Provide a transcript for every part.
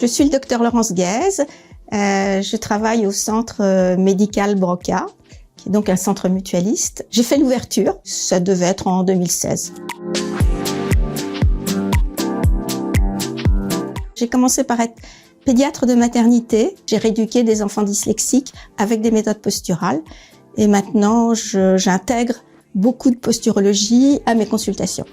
Je suis le docteur Laurence Guèze. Je travaille au centre médical Broca, qui est donc un centre mutualiste. J'ai fait l'ouverture, ça devait être en 2016. J'ai commencé par être pédiatre de maternité. J'ai rééduqué des enfants dyslexiques avec des méthodes posturales. Et maintenant, j'intègre beaucoup de posturologie à mes consultations.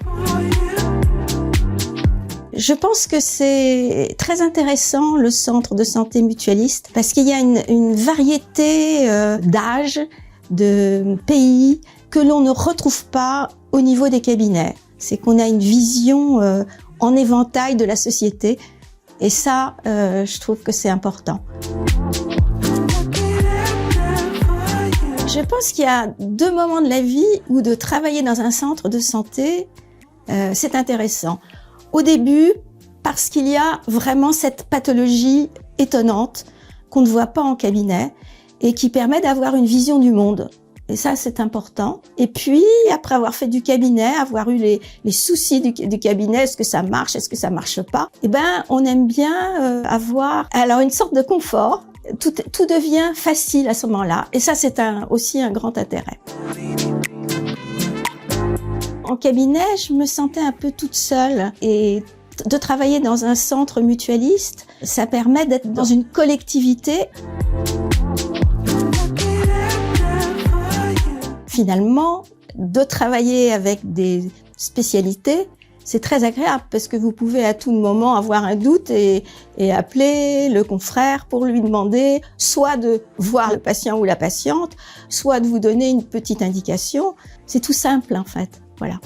Je pense que c'est très intéressant, le centre de santé mutualiste, parce qu'il y a une variété d'âges, de pays, que l'on ne retrouve pas au niveau des cabinets. C'est qu'on a une vision en éventail de la société, et ça, je trouve que c'est important. Je pense qu'il y a deux moments de la vie où de travailler dans un centre de santé, c'est intéressant. Au début, parce qu'il y a vraiment cette pathologie étonnante qu'on ne voit pas en cabinet et qui permet d'avoir une vision du monde. Et ça, c'est important. Et puis, après avoir fait du cabinet, avoir eu les soucis du cabinet, est-ce que ça marche, est-ce que ça marche pas, eh ben, on aime bien avoir alors une sorte de confort. Tout devient facile à ce moment-là. Et ça, c'est aussi un grand intérêt. En cabinet, je me sentais un peu toute seule et de travailler dans un centre mutualiste, ça permet d'être dans une collectivité. Finalement, de travailler avec des spécialités, c'est très agréable parce que vous pouvez à tout moment avoir un doute et appeler le confrère pour lui demander soit de voir le patient ou la patiente, soit de vous donner une petite indication. C'est tout simple en fait. Voilà.